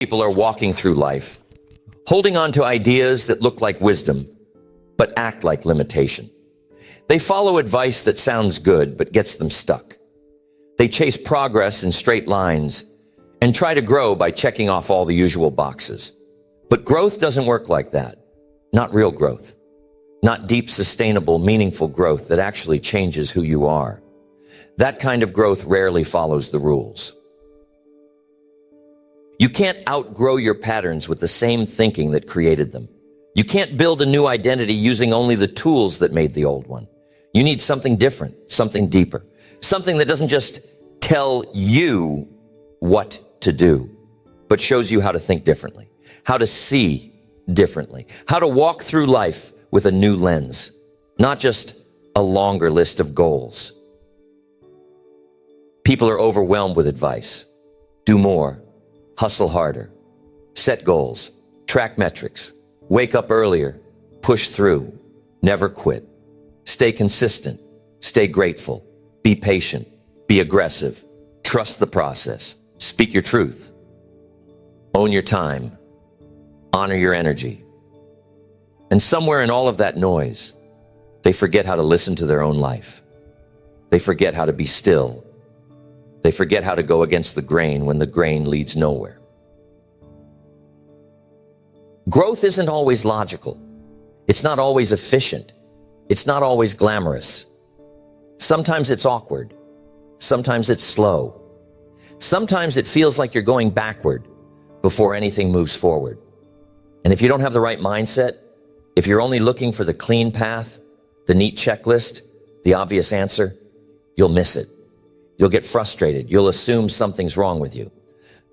People are walking through life, holding on to ideas that look like wisdom, but act like limitation. They follow advice that sounds good, but gets them stuck. They chase progress in straight lines and try to grow by checking off all the usual boxes. But growth doesn't work like that. Not real growth. Not deep, sustainable, meaningful growth that actually changes who you are. That kind of growth rarely follows the rules. You can't outgrow your patterns with the same thinking that created them. You can't build a new identity using only the tools that made the old one. You need something different, something deeper, something that doesn't just tell you what to do, but shows you how to think differently, how to see differently, how to walk through life with a new lens, not just a longer list of goals. People are overwhelmed with advice. Do more. Hustle harder, set goals, track metrics, wake up earlier, push through, never quit, stay consistent, stay grateful, be patient, be aggressive, trust the process, speak your truth, own your time, honor your energy. And somewhere in all of that noise, they forget how to listen to their own life. They forget how to be still. They forget how to go against the grain when the grain leads nowhere. Growth isn't always logical. It's not always efficient. It's not always glamorous. Sometimes it's awkward. Sometimes it's slow. Sometimes it feels like you're going backward before anything moves forward. And if you don't have the right mindset, if you're only looking for the clean path, the neat checklist, the obvious answer, you'll miss it. You'll get frustrated. You'll assume something's wrong with you.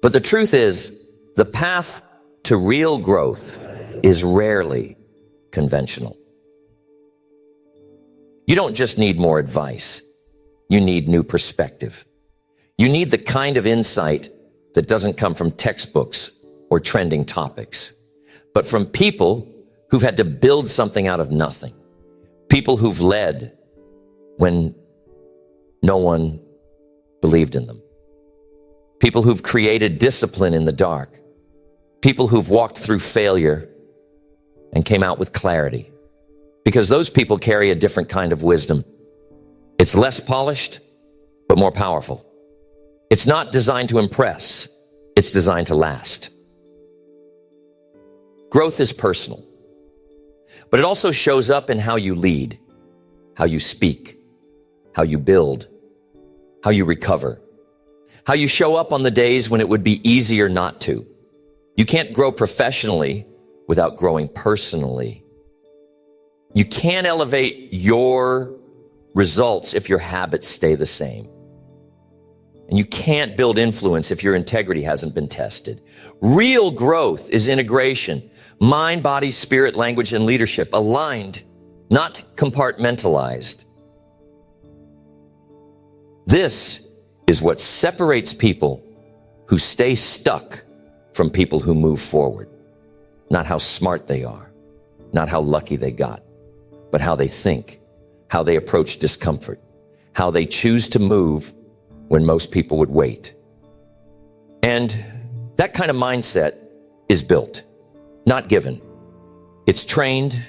But the truth is, the path to real growth is rarely conventional. You don't just need more advice. You need new perspective. You need the kind of insight that doesn't come from textbooks or trending topics, but from people who've had to build something out of nothing. People who've led when no one believed in them. People who've created discipline in the dark. People who've walked through failure and came out with clarity. Because those people carry a different kind of wisdom. It's less polished, but more powerful. It's not designed to impress. It's designed to last. Growth is personal, but it also shows up in how you lead, how you speak, how you build, how you recover, how you show up on the days when it would be easier not to. You can't grow professionally without growing personally. You can't elevate your results if your habits stay the same. And you can't build influence if your integrity hasn't been tested. Real growth is integration, mind, body, spirit, language, and leadership, aligned, not compartmentalized. This is what separates people who stay stuck from people who move forward. Not how smart they are, not how lucky they got, but how they think, how they approach discomfort, how they choose to move when most people would wait. And that kind of mindset is built, not given. It's trained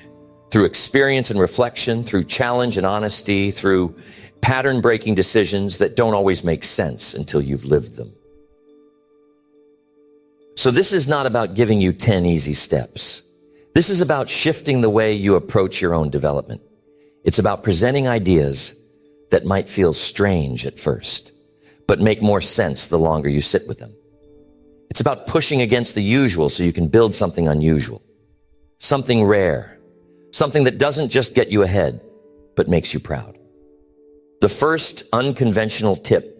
through experience and reflection, through challenge and honesty, through pattern-breaking decisions that don't always make sense until you've lived them. So this is not about giving you 10 easy steps. This is about shifting the way you approach your own development. It's about presenting ideas that might feel strange at first, but make more sense the longer you sit with them. It's about pushing against the usual so you can build something unusual, something rare, something that doesn't just get you ahead, but makes you proud. The first unconventional tip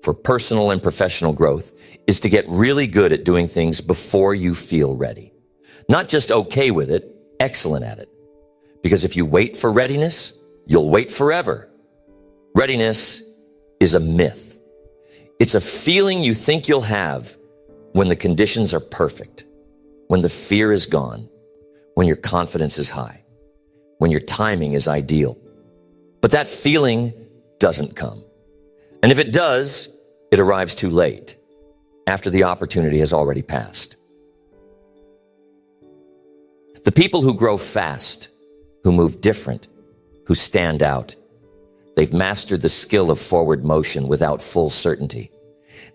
for personal and professional growth is to get really good at doing things before you feel ready. Not just okay with it, excellent at it. Because if you wait for readiness, you'll wait forever. Readiness is a myth. It's a feeling you think you'll have when the conditions are perfect, when the fear is gone, when your confidence is high, when your timing is ideal. But that feeling doesn't come. And if it does, it arrives too late. after the opportunity has already passed. The people who grow fast, who move different, who stand out, they've mastered the skill of forward motion without full certainty.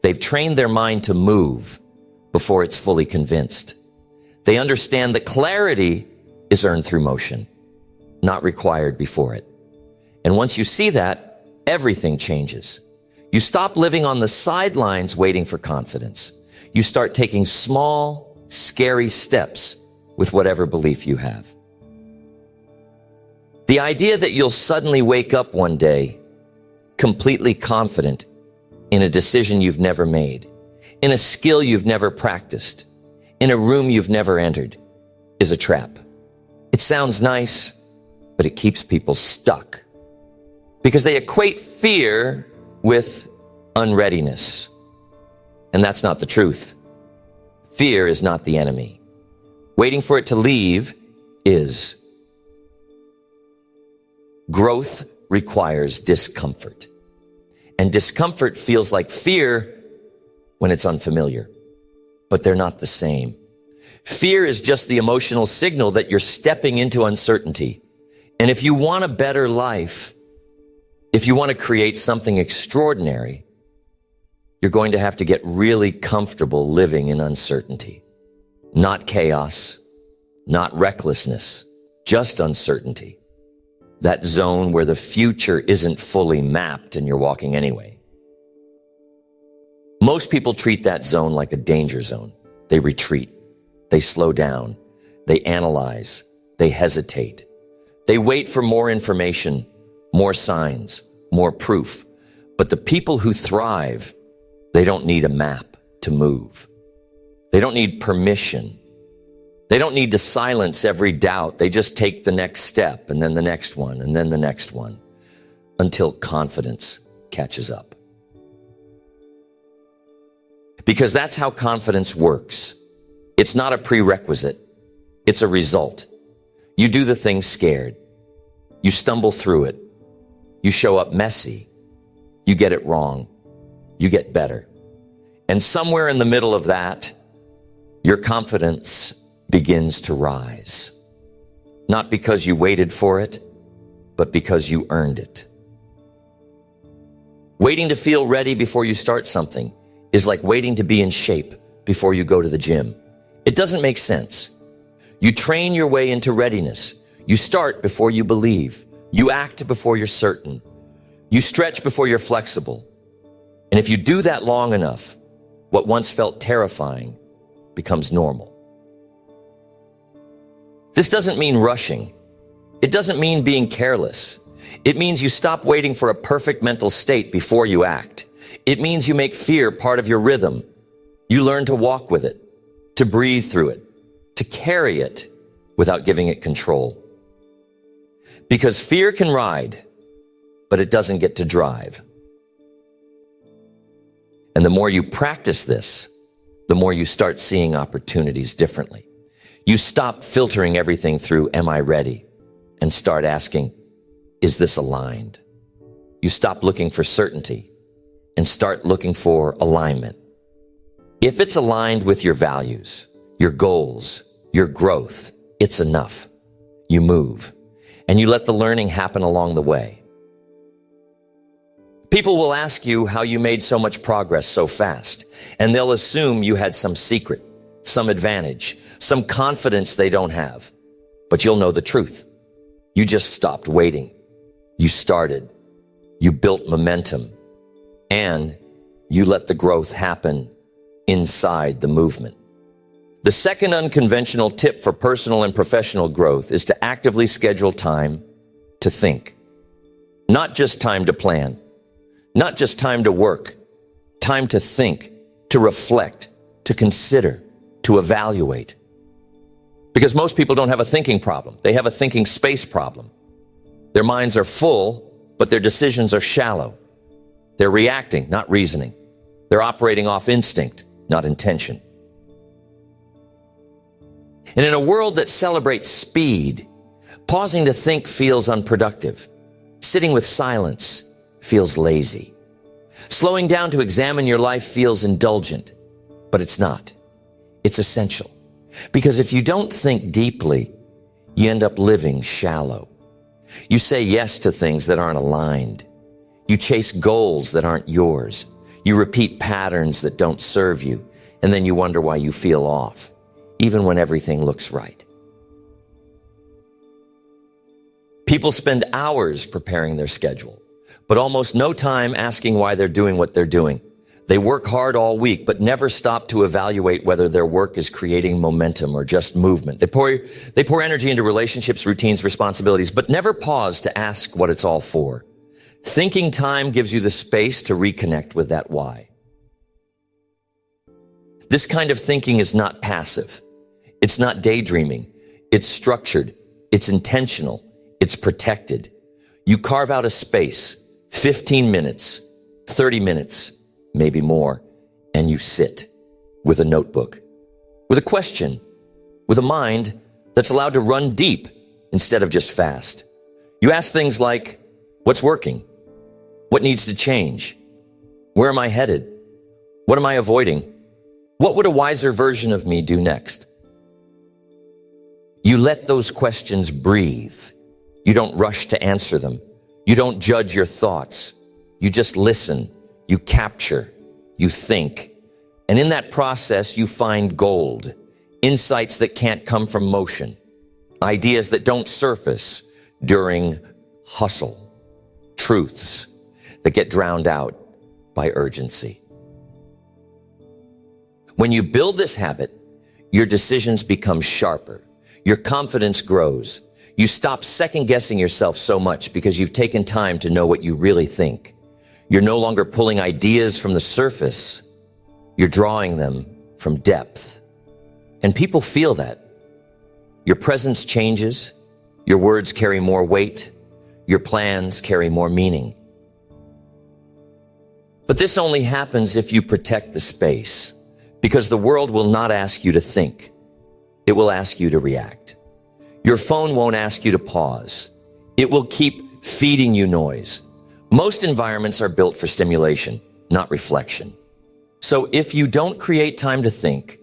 They've trained their mind to move before it's fully convinced. They understand that clarity is earned through motion, not required before it. And once you see that, everything changes. You stop living on the sidelines waiting for confidence. You start taking small, scary steps with whatever belief you have. The idea that you'll suddenly wake up one day completely confident in a decision you've never made, in a skill you've never practiced, in a room you've never entered, is a trap. It sounds nice, but it keeps people stuck because they equate fear with unreadiness. And that's not the truth. Fear is not the enemy. Waiting for it to leave is. Growth requires discomfort. And discomfort feels like fear when it's unfamiliar. But they're not the same. Fear is just the emotional signal that you're stepping into uncertainty. And if you want a better life, if you want to create something extraordinary, you're going to have to get really comfortable living in uncertainty. Not chaos, not recklessness, just uncertainty. That zone where the future isn't fully mapped and you're walking anyway. Most people treat that zone like a danger zone. They retreat. They slow down. They analyze. They hesitate. They wait for more information, more signs, more proof. But the people who thrive, they don't need a map to move. They don't need permission. They don't need to silence every doubt. They just take the next step and then the next one and then the next one until confidence catches up. Because that's how confidence works. It's not a prerequisite. It's a result. You do the thing scared. You stumble through it. You show up messy. You get it wrong. You get better. And somewhere in the middle of that, your confidence begins to rise. Not because you waited for it, but because you earned it. Waiting to feel ready before you start something is like waiting to be in shape before you go to the gym. It doesn't make sense. You train your way into readiness. You start before you believe. You act before you're certain. You stretch before you're flexible. And if you do that long enough, what once felt terrifying becomes normal. This doesn't mean rushing. It doesn't mean being careless. It means you stop waiting for a perfect mental state before you act. It means you make fear part of your rhythm. You learn to walk with it, to breathe through it, to carry it without giving it control. Because fear can ride, but it doesn't get to drive. And the more you practice this, the more you start seeing opportunities differently. You stop filtering everything through, am I ready? And start asking, is this aligned? You stop looking for certainty and start looking for alignment. If it's aligned with your values, your goals, your growth, it's enough. You move and you let the learning happen along the way. People will ask you how you made so much progress so fast, and they'll assume you had some secret, some advantage, some confidence they don't have. But you'll know the truth. You just stopped waiting. You started. You built momentum. And you let the growth happen inside the movement. The second unconventional tip for personal and professional growth is to actively schedule time to think. Not just time to plan. Not just time to work. Time to think, to reflect, to consider, to evaluate. Because most people don't have a thinking problem. They have a thinking space problem. Their minds are full, but their decisions are shallow. They're reacting, not reasoning. They're operating off instinct, not intention. And in a world that celebrates speed, pausing to think feels unproductive. Sitting with silence feels lazy. Slowing down to examine your life feels indulgent. but it's not. It's essential. Because if you don't think deeply, you end up living shallow. You say yes to things that aren't aligned. You chase goals that aren't yours. You repeat patterns that don't serve you, and then you wonder why you feel off, even when everything looks right. People spend hours preparing their schedule, but almost no time asking why they're doing what they're doing. They work hard all week, but never stop to evaluate whether their work is creating momentum or just movement. They pour energy into relationships, routines, responsibilities, but never pause to ask what it's all for. Thinking time gives you the space to reconnect with that why. This kind of thinking is not passive. It's not daydreaming. It's structured. It's intentional. It's protected. You carve out a space, 15 minutes, 30 minutes, maybe more, and you sit with a notebook, with a question, with a mind that's allowed to run deep instead of just fast. You ask things like, what's working? What needs to change? Where am I headed? What am I avoiding? What would a wiser version of me do next? You let those questions breathe. You don't rush to answer them. You don't judge your thoughts. You just listen. You capture. You think. And in that process, you find gold, insights that can't come from motion, ideas that don't surface during hustle, truths that get drowned out by urgency. When you build this habit, your decisions become sharper. Your confidence grows. You stop second-guessing yourself so much because you've taken time to know what you really think. You're no longer pulling ideas from the surface. You're drawing them from depth. And people feel that. Your presence changes. Your words carry more weight. Your plans carry more meaning. But this only happens if you protect the space, because the world will not ask you to think. It will ask you to react. Your phone won't ask you to pause. It will keep feeding you noise. Most environments are built for stimulation, not reflection. So if you don't create time to think,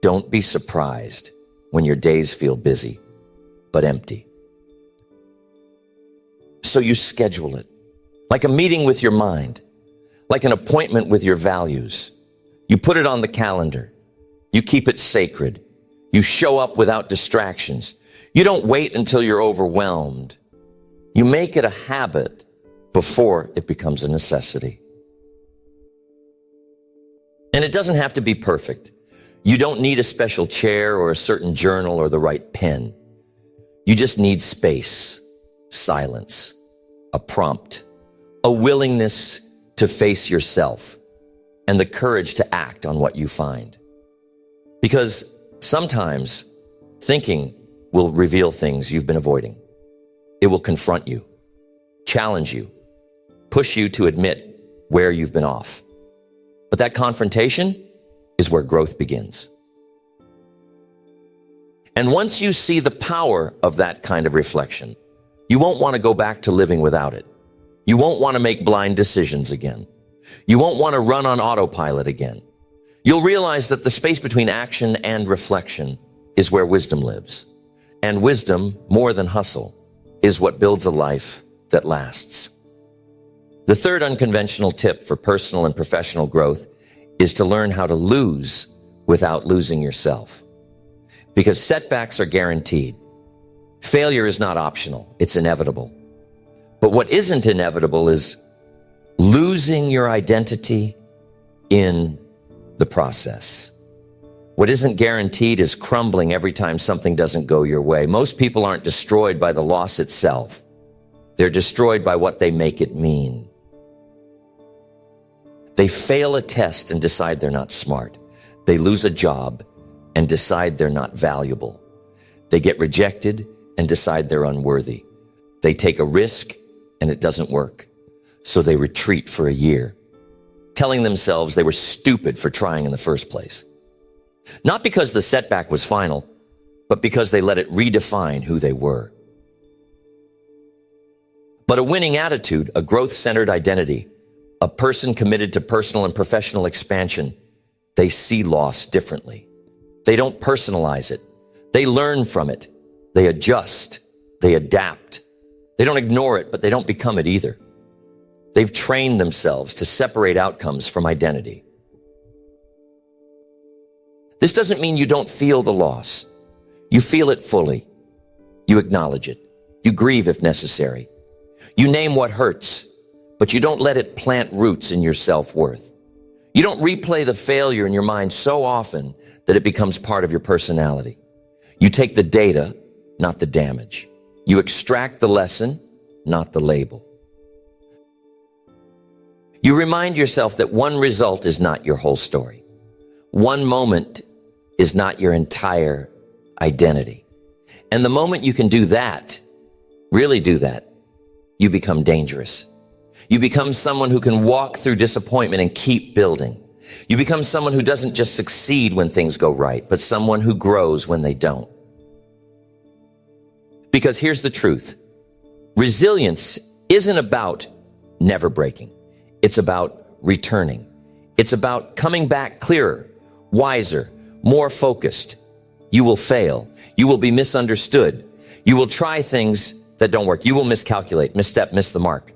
don't be surprised when your days feel busy, but empty. So you schedule it, like a meeting with your mind, like an appointment with your values. You put it on the calendar. You keep it sacred. You show up without distractions. You don't wait until you're overwhelmed. You make it a habit before it becomes a necessity. And it doesn't have to be perfect. You don't need a special chair or a certain journal or the right pen. You just need space, silence, a prompt, a willingness to face yourself, and the courage to act on what you find. Because sometimes thinking will reveal things you've been avoiding. It will confront you, challenge you, push you to admit where you've been off. But that confrontation is where growth begins. And once you see the power of that kind of reflection, you won't want to go back to living without it. You won't want to make blind decisions again. You won't want to run on autopilot again. You'll realize that the space between action and reflection is where wisdom lives. And wisdom, more than hustle, is what builds a life that lasts. The third unconventional tip for personal and professional growth is to learn how to lose without losing yourself. Because setbacks are guaranteed. Failure is not optional, it's inevitable. But what isn't inevitable is losing your identity in the process. What isn't guaranteed is crumbling every time something doesn't go your way. Most people aren't destroyed by the loss itself. They're destroyed by what they make it mean. They fail a test and decide they're not smart. They lose a job and decide they're not valuable. They get rejected and decide they're unworthy. They take a risk and it doesn't work. So they retreat for a year, telling themselves they were stupid for trying in the first place. Not because the setback was final, but because they let it redefine who they were. But a winning attitude, a growth-centered identity, a person committed to personal and professional expansion They see loss differently. They don't personalize it. They learn from it. They adjust. They adapt. They don't ignore it, but they don't become it either. They've trained themselves to separate outcomes from identity. This doesn't mean you don't feel the loss. You feel it fully. You acknowledge it. You grieve if necessary. You name what hurts, but you don't let it plant roots in your self-worth. You don't replay the failure in your mind so often that it becomes part of your personality. You take the data, not the damage. You extract the lesson, not the label. You remind yourself that one result is not your whole story. One moment is not your entire identity. And the moment you can do that, really do that, you become dangerous. You become someone who can walk through disappointment and keep building. You become someone who doesn't just succeed when things go right, but someone who grows when they don't. Because here's the truth. Resilience isn't about never breaking. It's about returning. It's about coming back clearer, wiser, more focused. You will fail. You will be misunderstood. You will try things that don't work. You will miscalculate, misstep, miss the mark.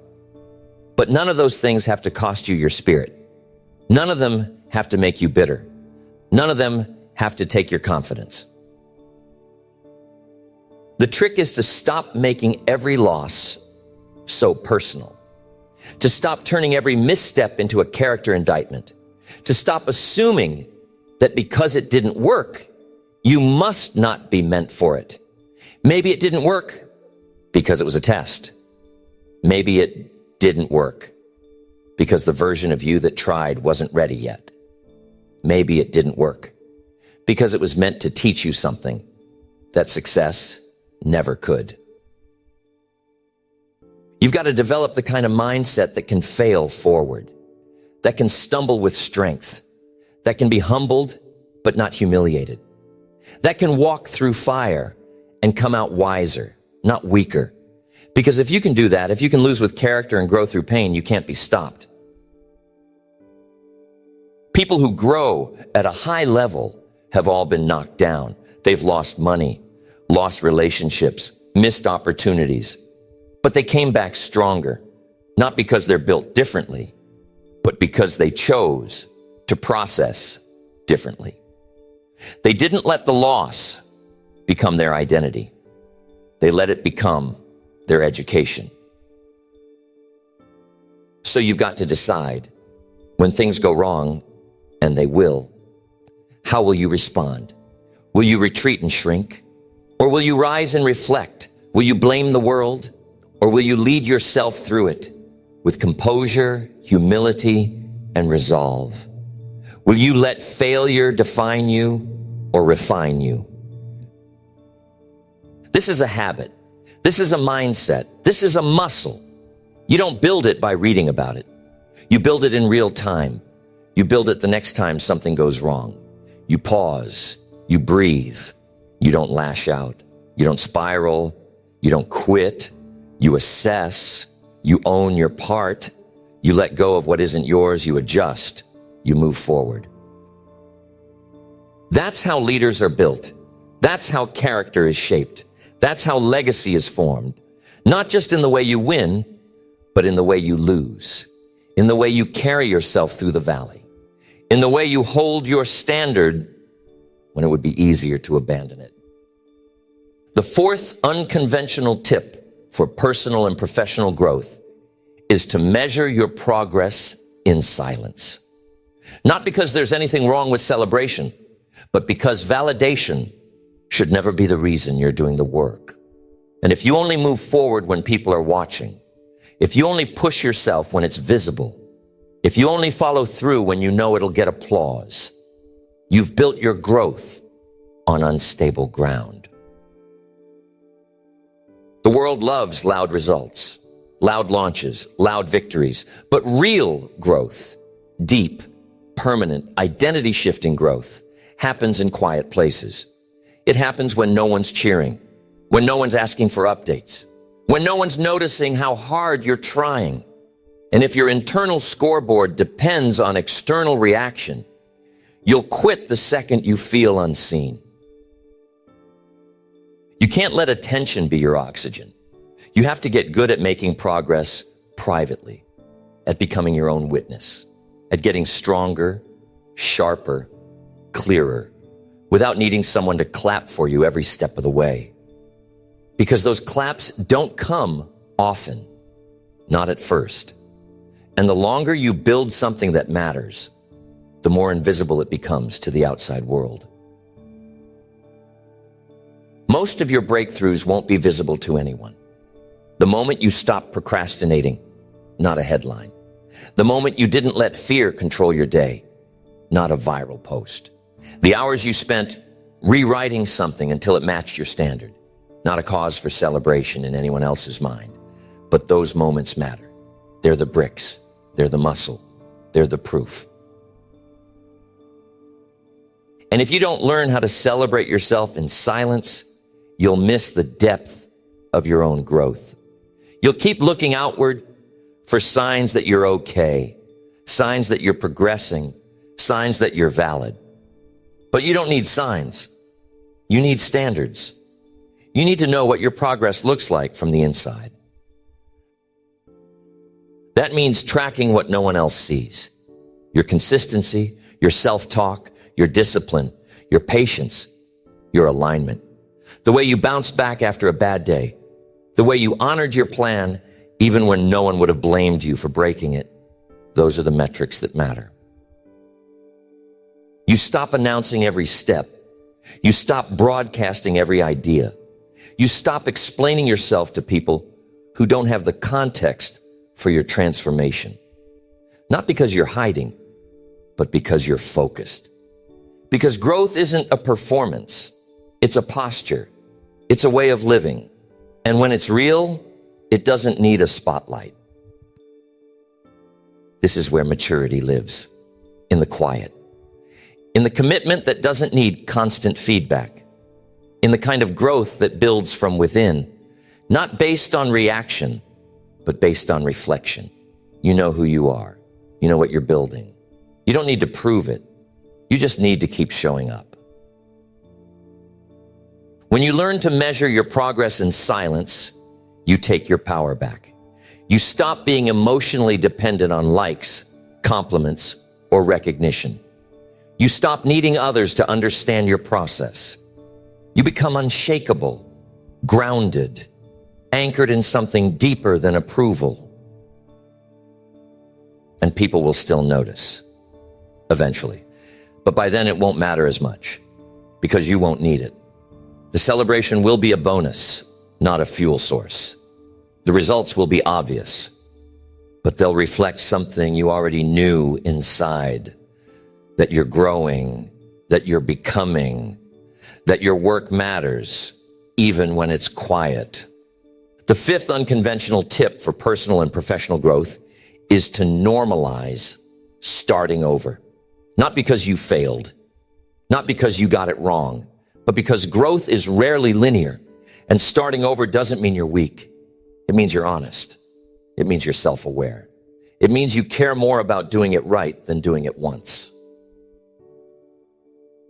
But none of those things have to cost you your spirit. None of them have to make you bitter. None of them have to take your confidence. The trick is to stop making every loss so personal. To stop turning every misstep into a character indictment. To stop assuming that because it didn't work, you must not be meant for it. Maybe it didn't work because it was a test. Maybe it didn't work because the version of you that tried wasn't ready yet. Maybe it didn't work because it was meant to teach you something that success never could. You've got to develop the kind of mindset that can fail forward, that can stumble with strength, that can be humbled but not humiliated, that can walk through fire and come out wiser, not weaker. Because if you can do that, if you can lose with character and grow through pain, you can't be stopped. People who grow at a high level have all been knocked down. They've lost money, lost relationships, missed opportunities. But they came back stronger, not because they're built differently, but because they chose to process differently. They didn't let the loss become their identity. They let it become their education. So you've got to decide, when things go wrong, and they will, how will you respond? Will you retreat and shrink? Or will you rise and reflect? Will you blame the world? Or will you lead yourself through it with composure, humility, and resolve? Will you let failure define you or refine you? This is a habit. This is a mindset. This is a muscle. You don't build it by reading about it. You build it in real time. You build it the next time something goes wrong. You pause. You breathe. You don't lash out. You don't spiral. You don't quit. You assess. You own your part. You let go of what isn't yours. You adjust. You move forward. That's how leaders are built. That's how character is shaped. That's how legacy is formed. Not just in the way you win, but in the way you lose. In the way you carry yourself through the valley. In the way you hold your standard when it would be easier to abandon it. The fourth unconventional tip for personal and professional growth is to measure your progress in silence. Not because there's anything wrong with celebration, but because validation should never be the reason you're doing the work. And if you only move forward when people are watching, if you only push yourself when it's visible, if you only follow through when you know it'll get applause, you've built your growth on unstable ground. The world loves loud results, loud launches, loud victories, but real growth, deep, permanent, identity-shifting growth happens in quiet places. It happens when no one's cheering, when no one's asking for updates, when no one's noticing how hard you're trying. And if your internal scoreboard depends on external reaction, You'll quit the second you feel unseen. You can't let attention be your oxygen. You have to get good at making progress privately, at becoming your own witness, at getting stronger, sharper, clearer, without needing someone to clap for you every step of the way. Because those claps don't come often, not at first. And the longer you build something that matters, the more invisible it becomes to the outside world. Most of your breakthroughs won't be visible to anyone. The moment you stop procrastinating, not a headline. The moment you didn't let fear control your day, not a viral post. The hours you spent rewriting something until it matched your standard, not a cause for celebration in anyone else's mind. But those moments matter. They're the bricks. They're the muscle. They're the proof. And if you don't learn how to celebrate yourself in silence, you'll miss the depth of your own growth. You'll keep looking outward for signs that you're okay, signs that you're progressing, signs that you're valid. But you don't need signs. You need standards. You need to know what your progress looks like from the inside. That means tracking what no one else sees. Your consistency, your self-talk, your discipline, your patience, your alignment. The way you bounced back after a bad day. The way you honored your plan even when no one would have blamed you for breaking it. Those are the metrics that matter. You stop announcing every step. You stop broadcasting every idea. You stop explaining yourself to people who don't have the context for your transformation. Not because you're hiding, but because you're focused. Because growth isn't a performance. It's a posture. It's a way of living. And when it's real, it doesn't need a spotlight. This is where maturity lives, in the quiet, in the commitment that doesn't need constant feedback, in the kind of growth that builds from within, not based on reaction, but based on reflection. You know who you are. You know what you're building. You don't need to prove it. You just need to keep showing up. When you learn to measure your progress in silence, you take your power back. You stop being emotionally dependent on likes, compliments, or recognition. You stop needing others to understand your process. You become unshakable, grounded, anchored in something deeper than approval. And people will still notice, eventually. But by then it won't matter as much, because you won't need it. The celebration will be a bonus, not a fuel source. The results will be obvious, but they'll reflect something you already knew inside, that you're growing, that you're becoming, that your work matters, even when it's quiet. The fifth unconventional tip for personal and professional growth is to normalize starting over. Not because you failed, not because you got it wrong, but because growth is rarely linear, and starting over doesn't mean you're weak. It means you're honest. It means you're self-aware. It means you care more about doing it right than doing it once.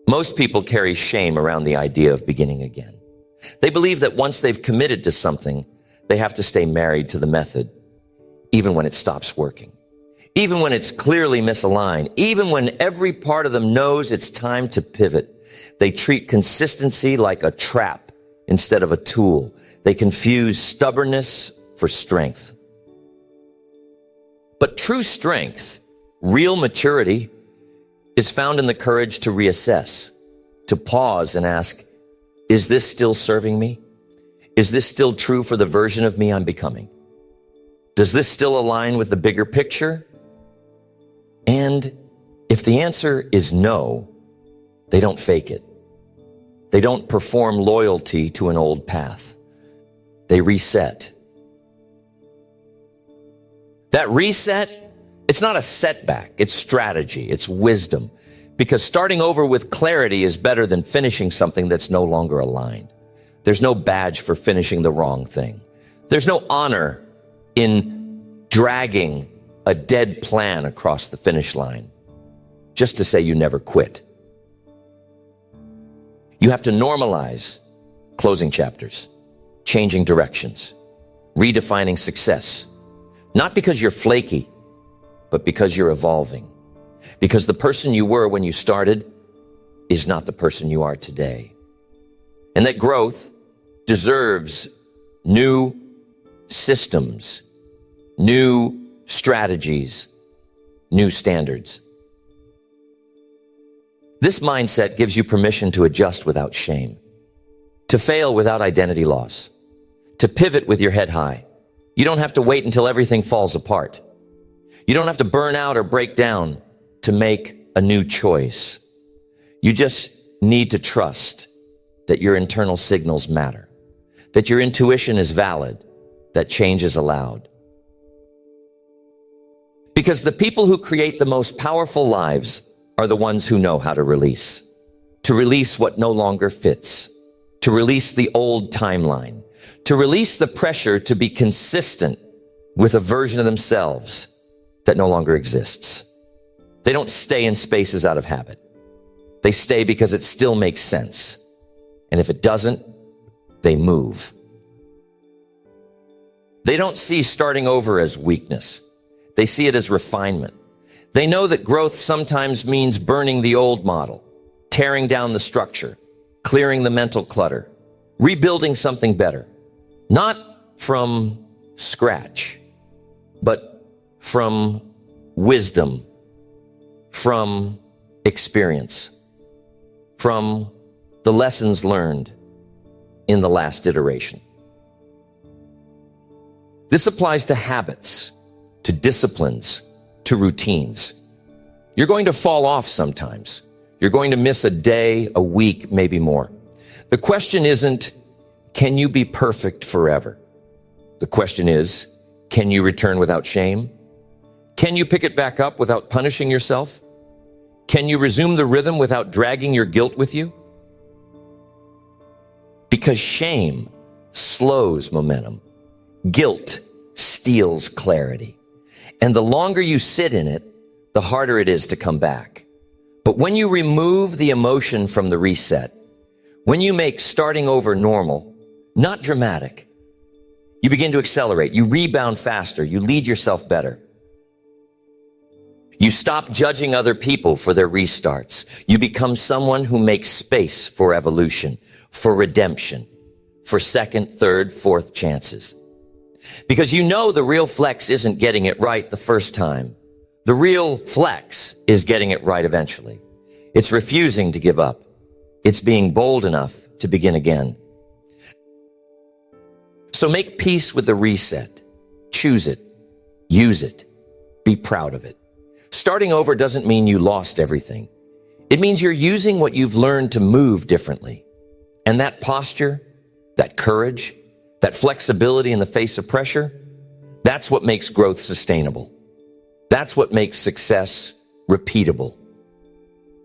Most people carry shame around the idea of beginning again. They believe that once they've committed to something, they have to stay married to the method, even when it stops working, even when it's clearly misaligned, even when every part of them knows it's time to pivot. They treat consistency like a trap instead of a tool. They confuse stubbornness for strength. But true strength, real maturity, is found in the courage to reassess, to pause and ask, is this still serving me? Is this still true for the version of me I'm becoming? Does this still align with the bigger picture? And if the answer is no, they don't fake it. They don't perform loyalty to an old path. They reset. That reset, it's not a setback. It's strategy. It's wisdom. Because starting over with clarity is better than finishing something that's no longer aligned. There's no badge for finishing the wrong thing. There's no honor in dragging a dead plan across the finish line just to say you never quit. You have to normalize closing chapters, changing directions, redefining success. Not because you're flaky, but because you're evolving. Because the person you were when you started is not the person you are today. And that growth deserves new systems, new strategies, new standards. This mindset gives you permission to adjust without shame, to fail without identity loss, to pivot with your head high. You don't have to wait until everything falls apart. You don't have to burn out or break down to make a new choice. You just need to trust that your internal signals matter, that your intuition is valid, that change is allowed. Because the people who create the most powerful lives are the ones who know how to release what no longer fits, to release the old timeline, to release the pressure to be consistent with a version of themselves that no longer exists. They don't stay in spaces out of habit. They stay because it still makes sense. And if it doesn't, they move. They don't see starting over as weakness. They see it as refinement. They know that growth sometimes means burning the old model, tearing down the structure, clearing the mental clutter, rebuilding something better. Not from scratch, but from wisdom, from experience, from the lessons learned in the last iteration. This applies to habits, to disciplines, to routines. You're going to fall off sometimes. You're going to miss a day, a week, maybe more. The question isn't, can you be perfect forever? The question is, can you return without shame? Can you pick it back up without punishing yourself? Can you resume the rhythm without dragging your guilt with you? Because shame slows momentum. Guilt steals clarity. And the longer you sit in it, the harder it is to come back. But when you remove the emotion from the reset, when you make starting over normal, not dramatic, you begin to accelerate. You rebound faster. You lead yourself better. You stop judging other people for their restarts. You become someone who makes space for evolution, for redemption, for second, third, fourth chances. Because you know the real flex isn't getting it right the first time. The real flex is getting it right eventually. It's refusing to give up. It's being bold enough to begin again. So make peace with the reset. Choose it. Use it. Be proud of it. Starting over doesn't mean you lost everything. It means you're using what you've learned to move differently. And that posture, that courage, that flexibility in the face of pressure, that's what makes growth sustainable. That's what makes success repeatable.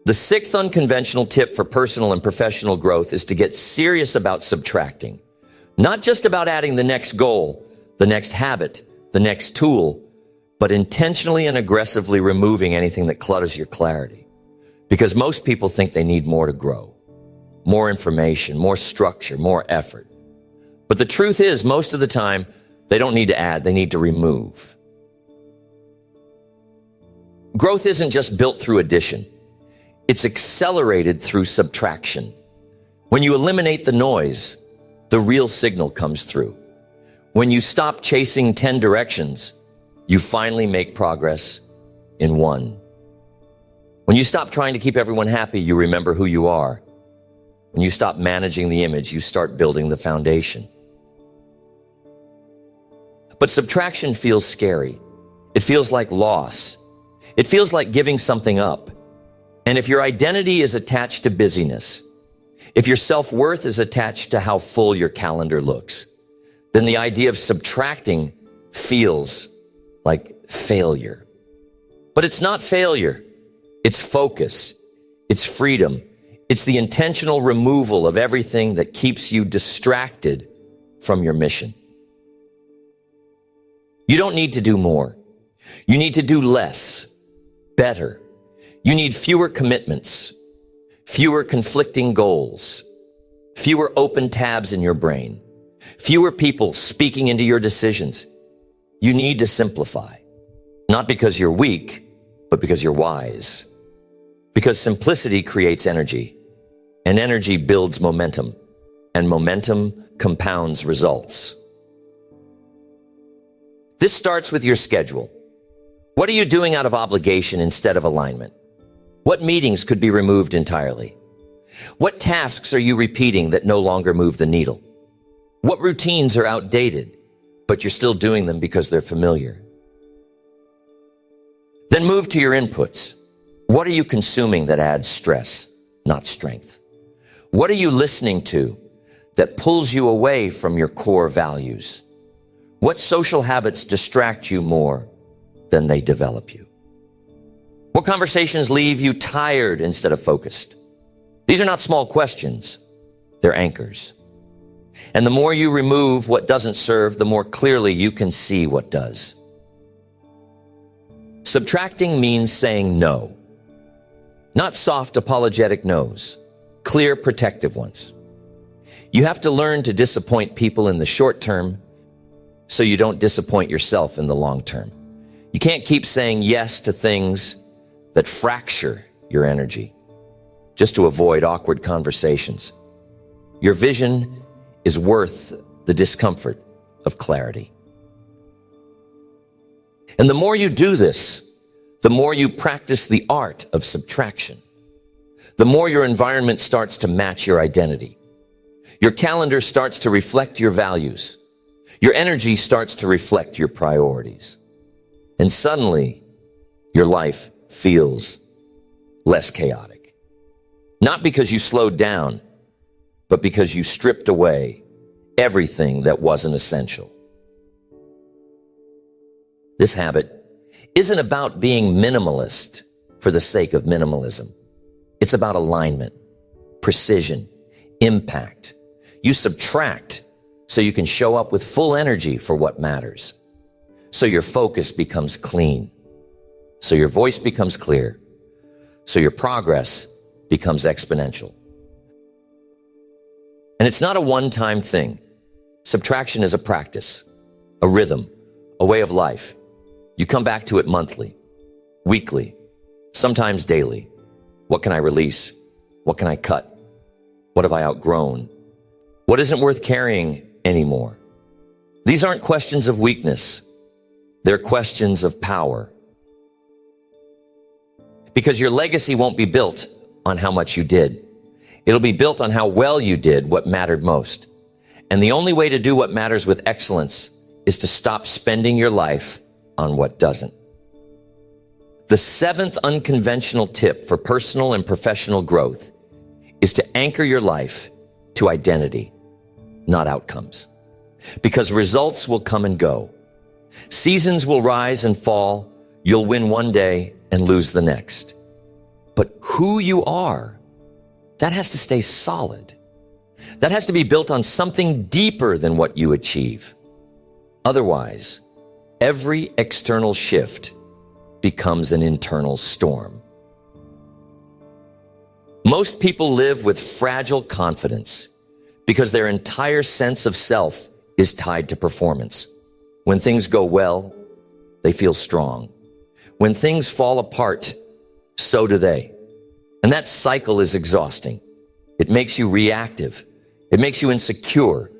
The sixth unconventional tip for personal and professional growth is to get serious about subtracting. Not just about adding the next goal, the next habit, the next tool, but intentionally and aggressively removing anything that clutters your clarity. Because most people think they need more to grow. More information, more structure, more effort. But the truth is, most of the time, they don't need to add, they need to remove. Growth isn't just built through addition. It's accelerated through subtraction. When you eliminate the noise, the real signal comes through. When you stop chasing 10 directions, you finally make progress in one. When you stop trying to keep everyone happy, you remember who you are. When you stop managing the image, you start building the foundation. But subtraction feels scary. It feels like loss. It feels like giving something up. And if your identity is attached to busyness, if your self-worth is attached to how full your calendar looks, then the idea of subtracting feels like failure. But it's not failure. It's focus. It's freedom. It's the intentional removal of everything that keeps you distracted from your mission. You don't need to do more. You need to do less, better. You need fewer commitments, fewer conflicting goals, fewer open tabs in your brain, fewer people speaking into your decisions. You need to simplify, not because you're weak, but because you're wise. Because simplicity creates energy, and energy builds momentum, and momentum compounds results. This starts with your schedule. What are you doing out of obligation instead of alignment? What meetings could be removed entirely? What tasks are you repeating that no longer move the needle? What routines are outdated, but you're still doing them because they're familiar? Then move to your inputs. What are you consuming that adds stress, not strength? What are you listening to that pulls you away from your core values? What social habits distract you more than they develop you? What conversations leave you tired instead of focused? These are not small questions. They're anchors. And the more you remove what doesn't serve, the more clearly you can see what does. Subtracting means saying no. Not soft, apologetic no's. Clear, protective ones. You have to learn to disappoint people in the short term so you don't disappoint yourself in the long term. You can't keep saying yes to things that fracture your energy just to avoid awkward conversations. Your vision is worth the discomfort of clarity. And the more you do this, the more you practice the art of subtraction, the more your environment starts to match your identity. Your calendar starts to reflect your values. Your energy starts to reflect your priorities. And suddenly, your life feels less chaotic. Not because you slowed down, but because you stripped away everything that wasn't essential. This habit isn't about being minimalist for the sake of minimalism. It's about alignment, precision, impact. You subtract so you can show up with full energy for what matters. So your focus becomes clean. So your voice becomes clear. So your progress becomes exponential. And it's not a one-time thing. Subtraction is a practice, a rhythm, a way of life. You come back to it monthly, weekly, sometimes daily. What can I release? What can I cut? What have I outgrown? What isn't worth carrying anymore? These aren't questions of weakness. They're questions of power. Because your legacy won't be built on how much you did. It'll be built on how well you did what mattered most. And the only way to do what matters with excellence is to stop spending your life on what doesn't. The seventh unconventional tip for personal and professional growth is to anchor your life to identity, not outcomes. Because results will come and go. Seasons will rise and fall. You'll win one day and lose the next. But who you are, that has to stay solid. That has to be built on something deeper than what you achieve. Otherwise, every external shift becomes an internal storm. Most people live with fragile confidence because their entire sense of self is tied to performance. When things go well, they feel strong. When things fall apart, so do they. And that cycle is exhausting. It makes you reactive. It makes you insecure.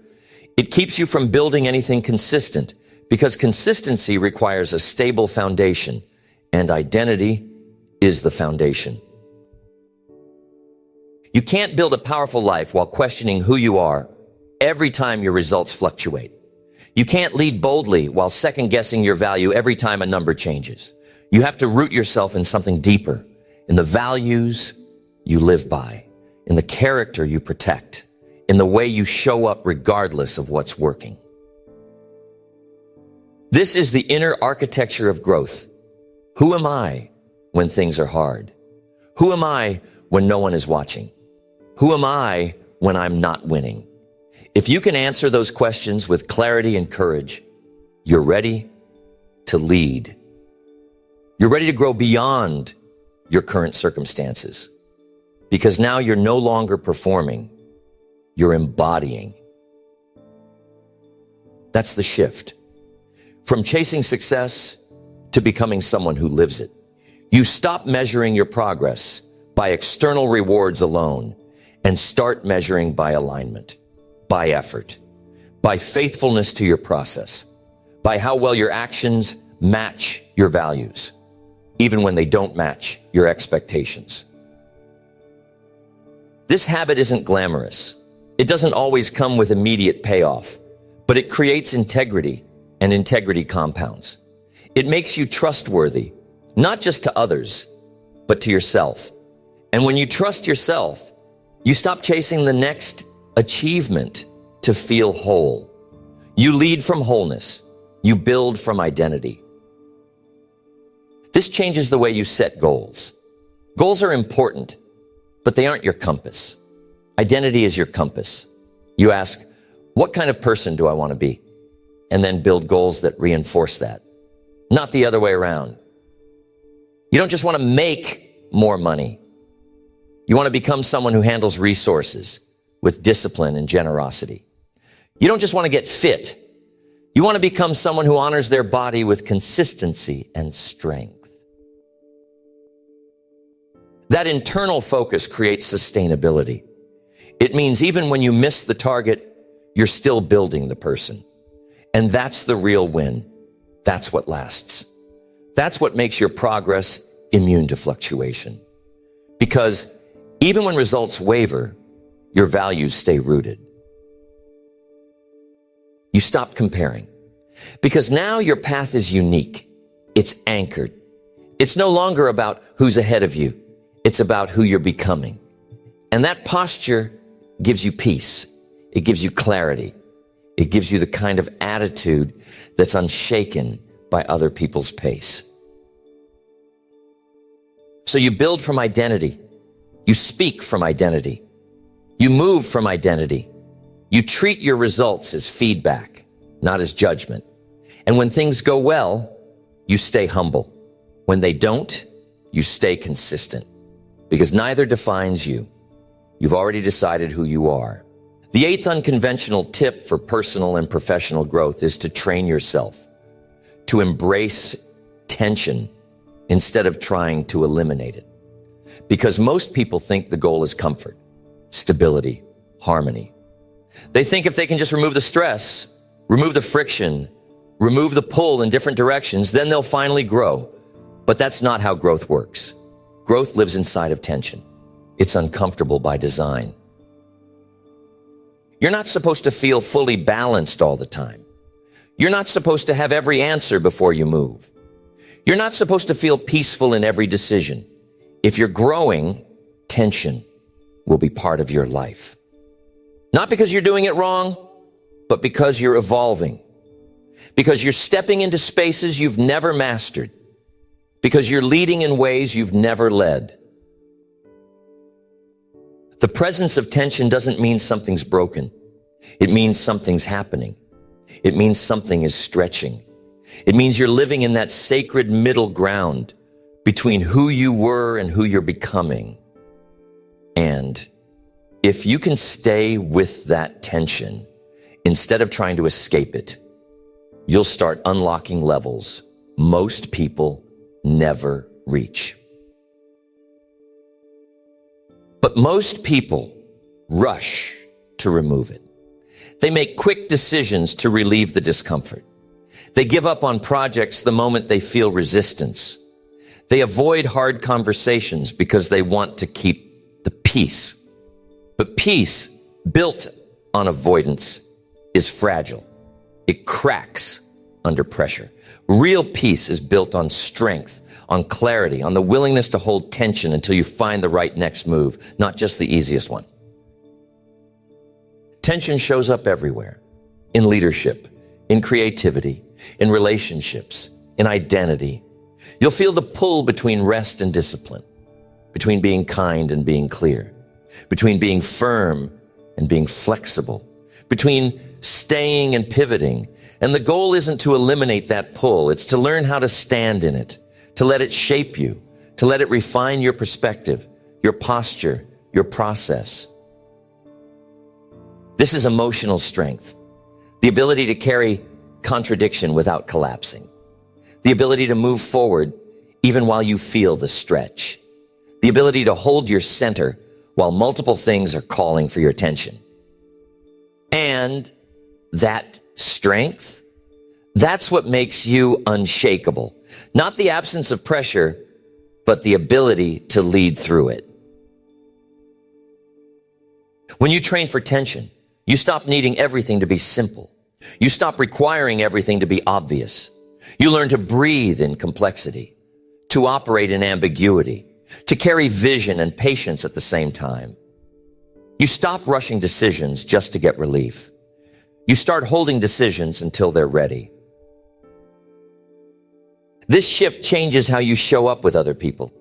It keeps you from building anything consistent because consistency requires a stable foundation, and identity is the foundation. You can't build a powerful life while questioning who you are every time your results fluctuate. You can't lead boldly while second-guessing your value every time a number changes. You have to root yourself in something deeper, in the values you live by, in the character you protect, in the way you show up regardless of what's working. This is the inner architecture of growth. Who am I when things are hard? Who am I when no one is watching? Who am I when I'm not winning? If you can answer those questions with clarity and courage, you're ready to lead. You're ready to grow beyond your current circumstances because now you're no longer performing. you're embodying. That's the shift. From chasing success to becoming someone who lives it. You stop measuring your progress by external rewards alone and start measuring by alignment, by effort, by faithfulness to your process, by how well your actions match your values, even when they don't match your expectations. This habit isn't glamorous. It doesn't always come with immediate payoff, but it creates integrity, and integrity compounds. It makes you trustworthy, not just to others, but to yourself. And when you trust yourself, you stop chasing the next achievement to feel whole. You lead from wholeness. You build from identity. This changes the way you set goals. Goals are important, but they aren't your compass. Identity is your compass. You ask, what kind of person do I want to be? And then build goals that reinforce that, not the other way around. You don't just want to make more money. You want to become someone who handles resources with discipline and generosity. You don't just want to get fit. You want to become someone who honors their body with consistency and strength. That internal focus creates sustainability. It means even when you miss the target, you're still building the person. And that's the real win. That's what lasts. That's what makes your progress immune to fluctuation. Because even when results waver, your values stay rooted. You stop comparing. Because now your path is unique. It's anchored. It's no longer about who's ahead of you. It's about who you're becoming. And that posture gives you peace. It gives you clarity. It gives you the kind of attitude that's unshaken by other people's pace. So you build from identity. You speak from identity. You move from identity. You treat your results as feedback, not as judgment. And when things go well, you stay humble. When they don't, you stay consistent. Because neither defines you. You've already decided who you are. The eighth unconventional tip for personal and professional growth is to train yourself to embrace tension instead of trying to eliminate it. Because most people think the goal is comfort, stability, harmony. They think if they can just remove the stress, remove the friction, remove the pull in different directions, then they'll finally grow. But that's not how growth works. Growth lives inside of tension. It's uncomfortable by design. You're not supposed to feel fully balanced all the time. You're not supposed to have every answer before you move. You're not supposed to feel peaceful in every decision. If you're growing, tension will be part of your life. Not because you're doing it wrong, but because you're evolving. Because you're stepping into spaces you've never mastered. Because you're leading in ways you've never led. The presence of tension doesn't mean something's broken. It means something's happening. It means something is stretching. It means you're living in that sacred middle ground between who you were and who you're becoming. And if you can stay with that tension instead of trying to escape it, you'll start unlocking levels most people never reach. But most people rush to remove it. They make quick decisions to relieve the discomfort. They give up on projects the moment they feel resistance. They avoid hard conversations because they want to keep the peace. But peace built on avoidance is fragile. It cracks under pressure. Real peace is built on strength, on clarity, on the willingness to hold tension until you find the right next move, not just the easiest one. Tension shows up everywhere. In leadership, in creativity, in relationships, in identity. You'll feel the pull between rest and discipline, between being kind and being clear, between being firm and being flexible, between staying and pivoting. And the goal isn't to eliminate that pull. It's to learn how to stand in it, to let it shape you, to let it refine your perspective, your posture, your process. This is emotional strength, the ability to carry contradiction without collapsing, the ability to move forward even while you feel the stretch, the ability to hold your center while multiple things are calling for your attention. And that strength, that's what makes you unshakable. Not the absence of pressure, but the ability to lead through it. When you train for tension, you stop needing everything to be simple. You stop requiring everything to be obvious. You learn to breathe in complexity, to operate in ambiguity, to carry vision and patience at the same time. You stop rushing decisions just to get relief. You start holding decisions until they're ready. This shift changes how you show up with other people.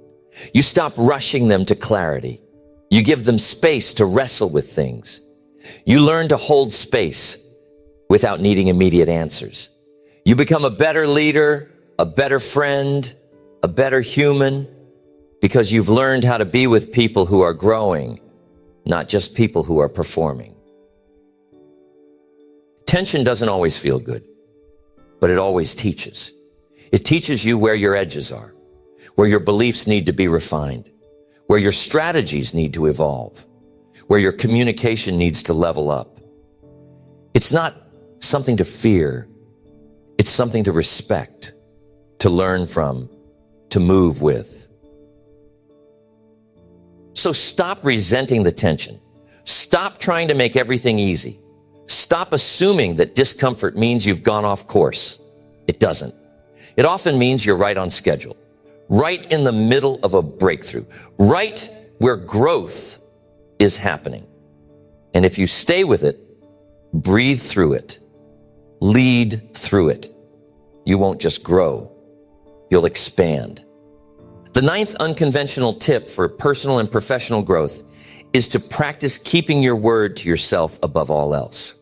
You stop rushing them to clarity. You give them space to wrestle with things. You learn to hold space without needing immediate answers. You become a better leader, a better friend, a better human, because you've learned how to be with people who are growing, not just people who are performing. Tension doesn't always feel good, but it always teaches. It teaches you where your edges are, where your beliefs need to be refined, where your strategies need to evolve, where your communication needs to level up. It's not something to fear. It's something to respect, to learn from, to move with. So stop resenting the tension. Stop trying to make everything easy. Stop assuming that discomfort means you've gone off course. It doesn't. It often means you're right on schedule, right in the middle of a breakthrough, right where growth is happening. And if you stay with it, breathe through it, lead through it, you won't just grow, you'll expand. The ninth unconventional tip for personal and professional growth is to practice keeping your word to yourself above all else.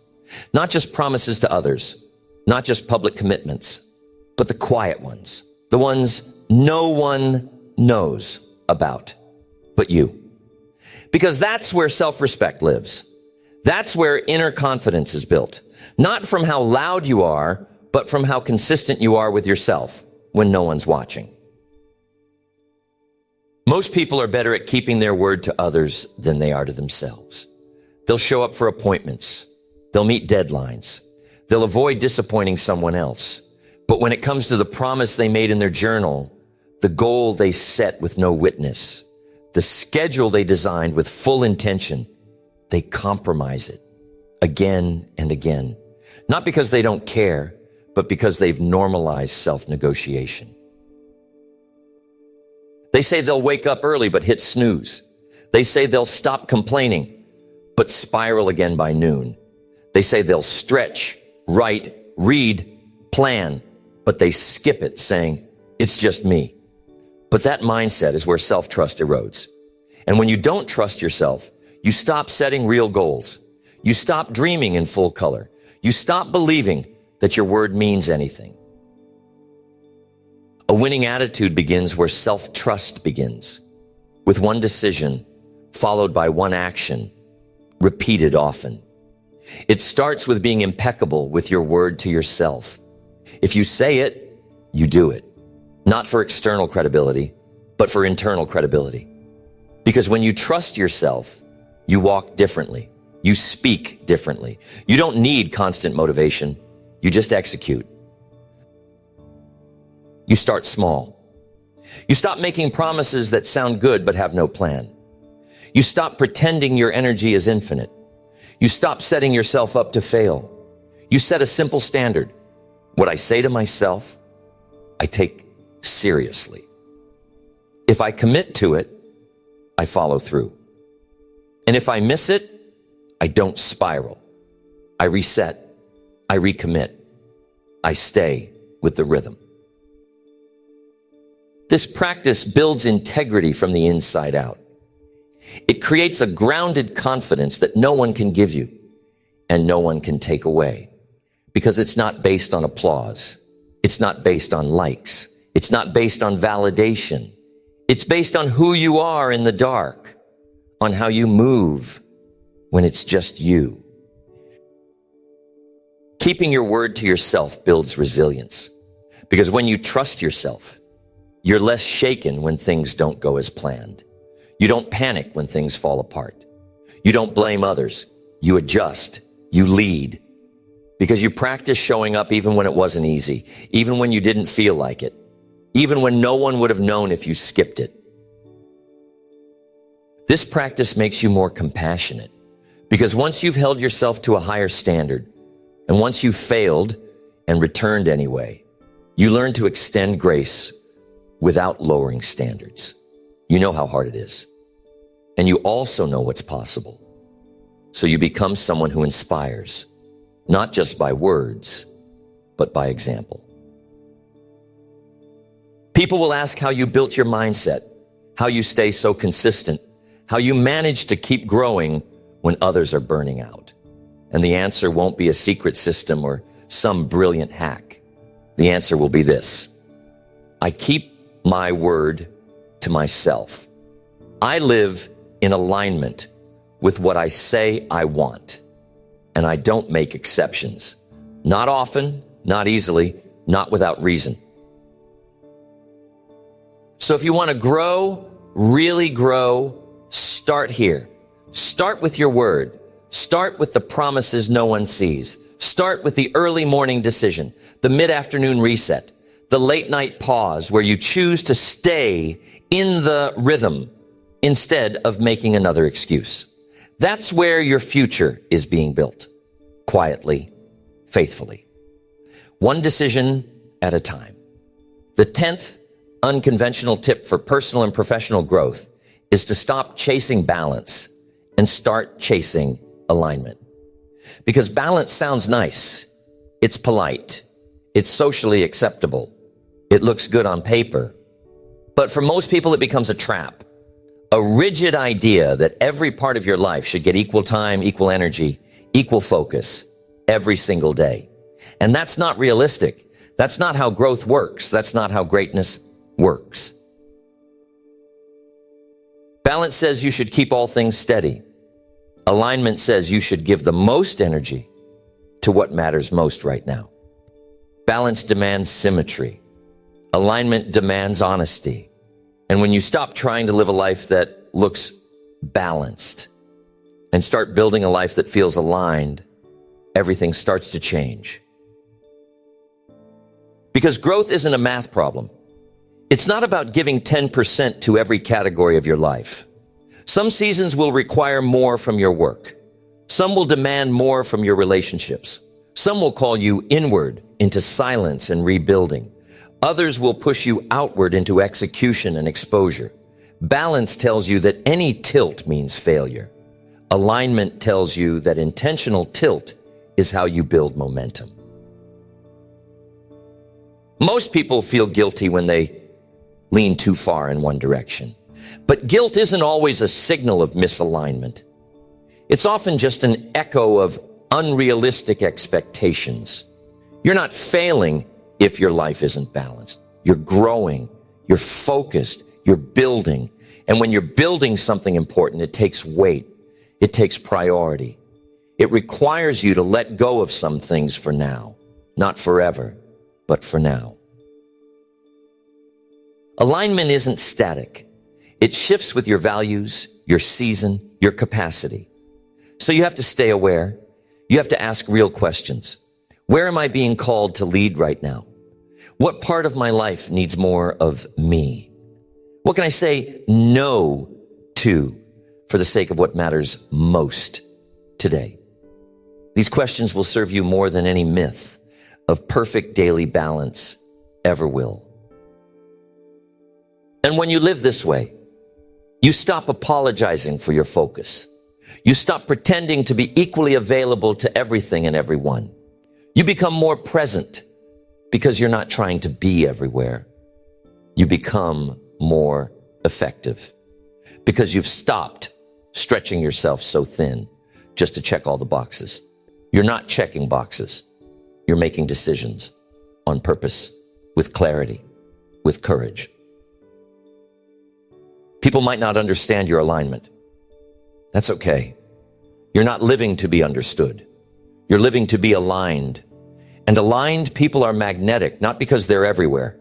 Not just promises to others, not just public commitments, but the quiet ones, the ones no one knows about but you. Because that's where self-respect lives. That's where inner confidence is built. Not from how loud you are, but from how consistent you are with yourself when no one's watching. Most people are better at keeping their word to others than they are to themselves. They'll show up for appointments. They'll meet deadlines. They'll avoid disappointing someone else. But when it comes to the promise they made in their journal, the goal they set with no witness, the schedule they designed with full intention, they compromise it again and again. Not because they don't care, but because they've normalized self-negotiation. They say they'll wake up early but hit snooze. They say they'll stop complaining but spiral again by noon. They say they'll stretch, write, read, plan, but they skip it saying, it's just me. But that mindset is where self-trust erodes. And when you don't trust yourself, you stop setting real goals. You stop dreaming in full color. You stop believing that your word means anything. A winning attitude begins where self-trust begins, with one decision followed by one action, repeated often. It starts with being impeccable with your word to yourself. If you say it, you do it. Not for external credibility, but for internal credibility. Because when you trust yourself, you walk differently. You speak differently. You don't need constant motivation. You just execute. You start small. You stop making promises that sound good but have no plan. You stop pretending your energy is infinite. You stop setting yourself up to fail. You set a simple standard. What I say to myself, I take seriously. If I commit to it, I follow through. And if I miss it, I don't spiral. I reset. I recommit. I stay with the rhythm. This practice builds integrity from the inside out. It creates a grounded confidence that no one can give you and no one can take away, because it's not based on applause. It's not based on likes. It's not based on validation. It's based on who you are in the dark, on how you move when it's just you. Keeping your word to yourself builds resilience, because when you trust yourself, you're less shaken when things don't go as planned. You don't panic when things fall apart. You don't blame others. You adjust. You lead. Because you practice showing up even when it wasn't easy, even when you didn't feel like it, even when no one would have known if you skipped it. This practice makes you more compassionate, because once you've held yourself to a higher standard, and once you've failed and returned anyway, you learn to extend grace without lowering standards. You know how hard it is. And you also know what's possible. So you become someone who inspires, not just by words, but by example. People will ask how you built your mindset, how you stay so consistent, how you manage to keep growing when others are burning out. And the answer won't be a secret system or some brilliant hack. The answer will be this: I keep my word to myself. I live in alignment with what I say I want, and I don't make exceptions. Not often, not easily, not without reason. So if you want to grow, really grow, start here. Start with your word. Start with the promises no one sees. Start with the early morning decision, the mid-afternoon reset, the late night pause where you choose to stay in the rhythm instead of making another excuse. That's where your future is being built, quietly, faithfully. One decision at a time. The 10th unconventional tip for personal and professional growth is to stop chasing balance and start chasing alignment. Because balance sounds nice. It's polite. It's socially acceptable. It looks good on paper. But for most people, it becomes a trap. A rigid idea that every part of your life should get equal time, equal energy, equal focus every single day. And that's not realistic. That's not how growth works. That's not how greatness works. Balance says you should keep all things steady. Alignment says you should give the most energy to what matters most right now. Balance demands symmetry. Alignment demands honesty. And when you stop trying to live a life that looks balanced and start building a life that feels aligned, everything starts to change. Because growth isn't a math problem. It's not about giving 10% to every category of your life. Some seasons will require more from your work. Some will demand more from your relationships. Some will call you inward into silence and rebuilding. Others will push you outward into execution and exposure. Balance tells you that any tilt means failure. Alignment tells you that intentional tilt is how you build momentum. Most people feel guilty when they lean too far in one direction. But guilt isn't always a signal of misalignment. It's often just an echo of unrealistic expectations. You're not failing if your life isn't balanced. You're growing, you're focused, you're building. And when you're building something important, it takes weight. It takes priority. It requires you to let go of some things for now. Not forever, but for now. Alignment isn't static. It shifts with your values, your season, your capacity. So you have to stay aware. You have to ask real questions. Where am I being called to lead right now? What part of my life needs more of me? What can I say no to for the sake of what matters most today? These questions will serve you more than any myth of perfect daily balance ever will. And when you live this way, you stop apologizing for your focus. You stop pretending to be equally available to everything and everyone. You become more present because you're not trying to be everywhere. You become more effective because you've stopped stretching yourself so thin just to check all the boxes. You're not checking boxes. You're making decisions on purpose, with clarity, with courage. People might not understand your alignment. That's okay. You're not living to be understood. You're living to be aligned And aligned people are magnetic, not because they're everywhere,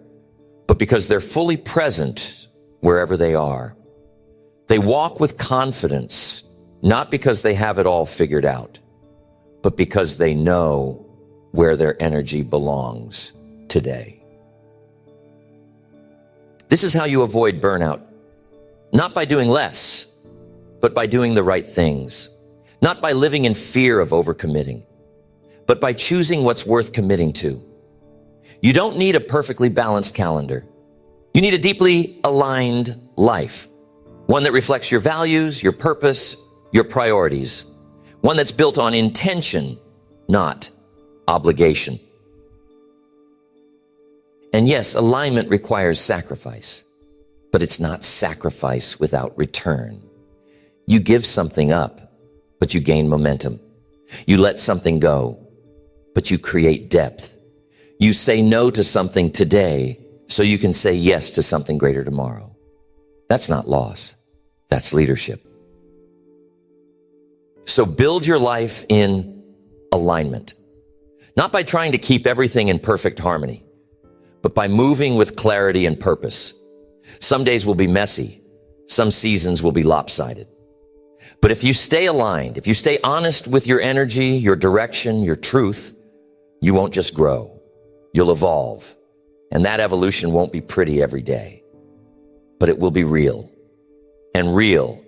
but because they're fully present wherever they are. They walk with confidence, not because they have it all figured out, but because they know where their energy belongs today. This is how you avoid burnout. Not by doing less, but by doing the right things. Not by living in fear of overcommitting, but by choosing what's worth committing to. You don't need a perfectly balanced calendar. You need a deeply aligned life. One that reflects your values, your purpose, your priorities. One that's built on intention, not obligation. And yes, alignment requires sacrifice, but it's not sacrifice without return. You give something up, but you gain momentum. You let something go, but you create depth. You say no to something today so you can say yes to something greater tomorrow. That's not loss. That's leadership. So build your life in alignment, not by trying to keep everything in perfect harmony, but by moving with clarity and purpose. Some days will be messy. Some seasons will be lopsided. But if you stay aligned, if you stay honest with your energy, your direction, your truth, you won't just grow. You'll evolve. And that evolution won't be pretty every day, but it will be real. And real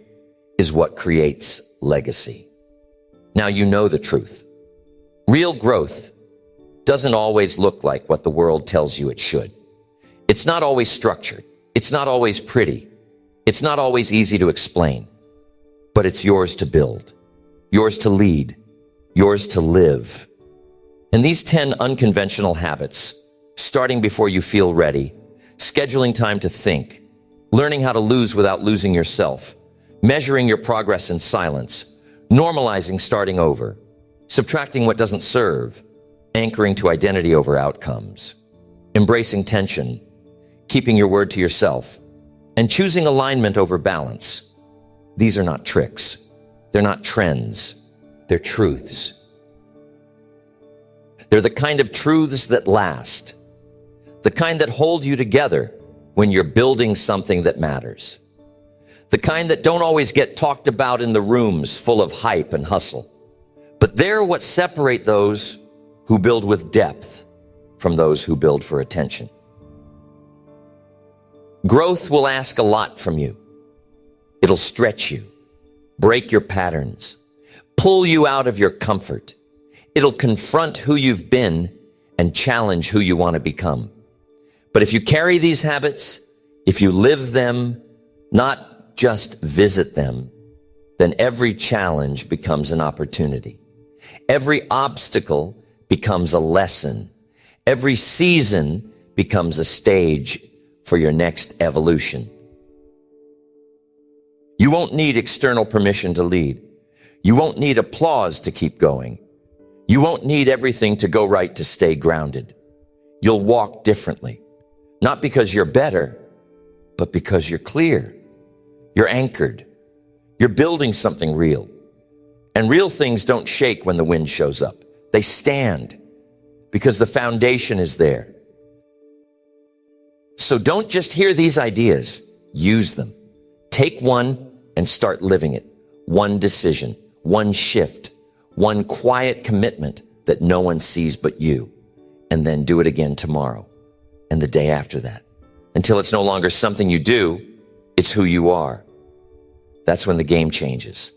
is what creates legacy. Now you know the truth. Real growth doesn't always look like what the world tells you it should. It's not always structured. It's not always pretty. It's not always easy to explain. But it's yours to build, yours to lead, yours to live. And these 10 unconventional habits, starting before you feel ready, scheduling time to think, learning how to lose without losing yourself, measuring your progress in silence, normalizing starting over, subtracting what doesn't serve, anchoring to identity over outcomes, embracing tension, keeping your word to yourself, and choosing alignment over balance. These are not tricks. They're not trends. They're truths. They're the kind of truths that last, the kind that hold you together when you're building something that matters, the kind that don't always get talked about in the rooms full of hype and hustle, but they're what separate those who build with depth from those who build for attention. Growth will ask a lot from you. It'll stretch you, break your patterns, pull you out of your comfort. It'll confront who you've been and challenge who you want to become. But if you carry these habits, if you live them, not just visit them, then every challenge becomes an opportunity. Every obstacle becomes a lesson. Every season becomes a stage for your next evolution. You won't need external permission to lead. You won't need applause to keep going. You won't need everything to go right to stay grounded. You'll walk differently, not because you're better, but because you're clear. You're anchored. You're building something real. And real things don't shake when the wind shows up. They stand because the foundation is there. So don't just hear these ideas, use them. Take one and start living it. One decision, one shift, one quiet commitment that no one sees but you. And then do it again tomorrow and the day after that. Until it's no longer something you do, it's who you are. That's when the game changes.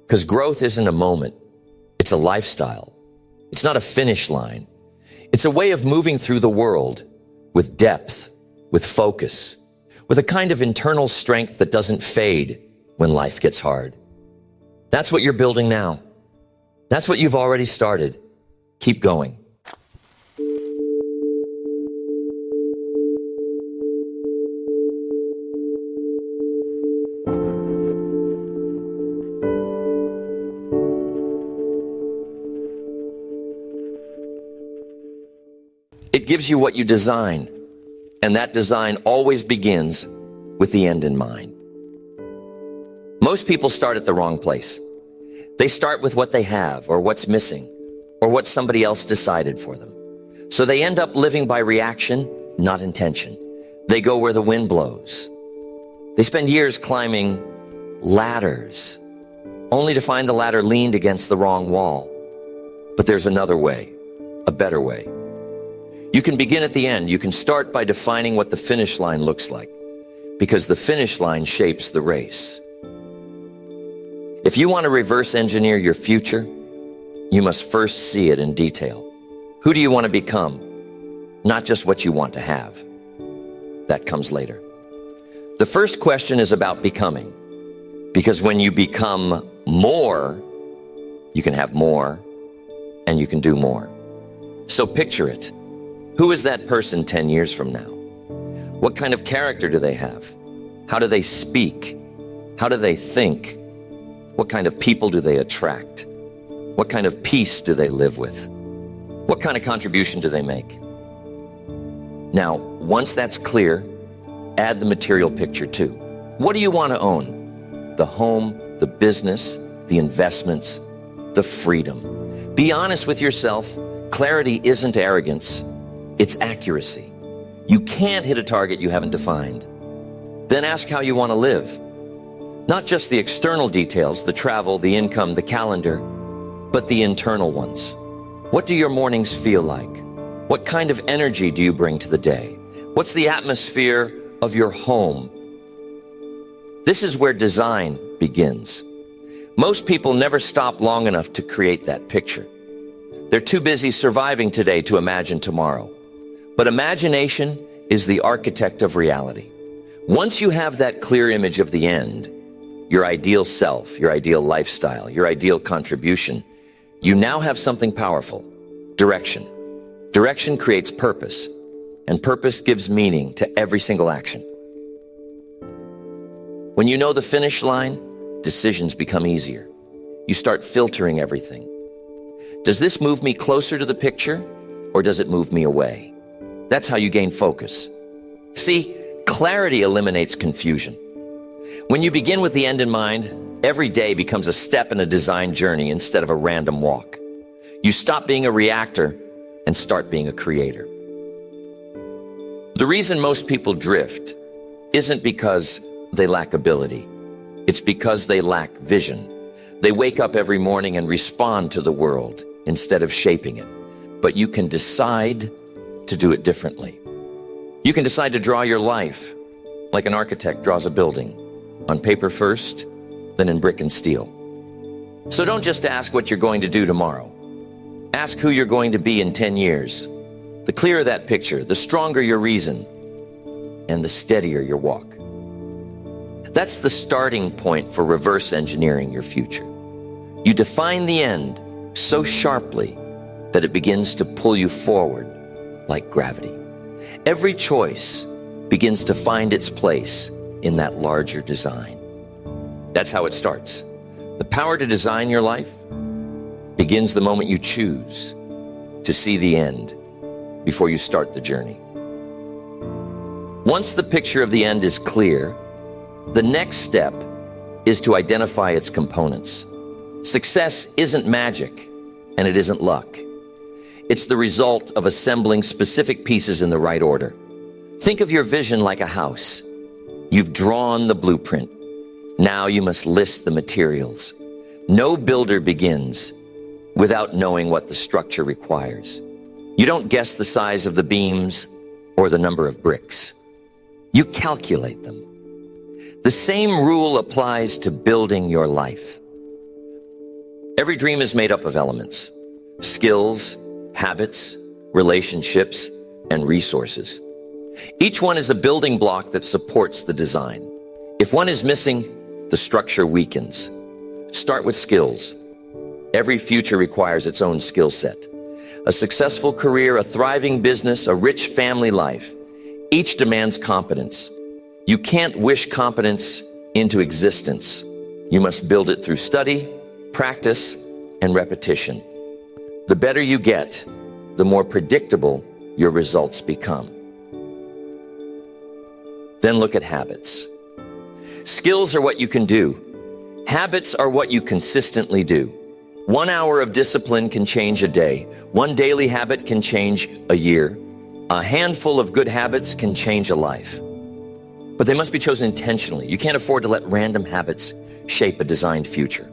Because growth isn't a moment. It's a lifestyle. It's not a finish line. It's a way of moving through the world with depth, with focus, with a kind of internal strength that doesn't fade when life gets hard. That's what you're building now. That's what you've already started. Keep going. It gives you what you design, and that design always begins with the end in mind. Most people start at the wrong place. They start with what they have or what's missing, or what somebody else decided for them. So they end up living by reaction, not intention. They go where the wind blows. They spend years climbing ladders, only to find the ladder leaned against the wrong wall. But there's another way, a better way. You can begin at the end. You can start by defining what the finish line looks like, because the finish line shapes the race. If you want to reverse engineer your future, you must first see it in detail. Who do you want to become? Not just what you want to have. That comes later. The first question is about becoming, because when you become more, you can have more and you can do more. So picture it. Who is that person 10 years from now? What kind of character do they have? How do they speak? How do they think? What kind of people do they attract? What kind of peace do they live with? What kind of contribution do they make? Now, once that's clear, add the material picture too. What do you want to own? The home, the business, the investments, the freedom. Be honest with yourself. Clarity isn't arrogance. It's accuracy. You can't hit a target you haven't defined. Then ask how you want to live. Not just the external details, the travel, the income, the calendar, but the internal ones. What do your mornings feel like? What kind of energy do you bring to the day? What's the atmosphere of your home? This is where design begins. Most people never stop long enough to create that picture. They're too busy surviving today to imagine tomorrow. But imagination is the architect of reality. Once you have that clear image of the end, your ideal self, your ideal lifestyle, your ideal contribution, you now have something powerful: direction. Direction creates purpose, and purpose gives meaning to every single action. When you know the finish line, decisions become easier. You start filtering everything. Does this move me closer to the picture, or does it move me away? That's how you gain focus. See, clarity eliminates confusion. When you begin with the end in mind, every day becomes a step in a design journey instead of a random walk. You stop being a reactor and start being a creator. The reason most people drift isn't because they lack ability. It's because they lack vision. They wake up every morning and respond to the world instead of shaping it. But you can decide to do it differently. You can decide to draw your life like an architect draws a building, on paper first, then in brick and steel. So don't just ask what you're going to do tomorrow. Ask who you're going to be in 10 years. The clearer that picture, the stronger your reason, and the steadier your walk. That's the starting point for reverse engineering your future. You define the end so sharply that it begins to pull you forward like gravity. Every choice begins to find its place in that larger design. That's how it starts. The power to design your life begins the moment you choose to see the end before you start the journey. Once the picture of the end is clear, the next step is to identify its components. Success isn't magic, and it isn't luck. It's the result of assembling specific pieces in the right order. Think of your vision like a house. You've drawn the blueprint. Now you must list the materials. No builder begins without knowing what the structure requires. You don't guess the size of the beams or the number of bricks. You calculate them. The same rule applies to building your life. Every dream is made up of elements: skills, habits, relationships, and resources. Each one is a building block that supports the design. If one is missing, the structure weakens. Start with skills. Every future requires its own skill set. A successful career, a thriving business, a rich family life. Each demands competence. You can't wish competence into existence. You must build it through study, practice, and repetition. The better you get, the more predictable your results become. Then look at habits. Skills are what you can do. Habits are what you consistently do. 1 hour of discipline can change a day. One daily habit can change a year. A handful of good habits can change a life. But they must be chosen intentionally. You can't afford to let random habits shape a designed future.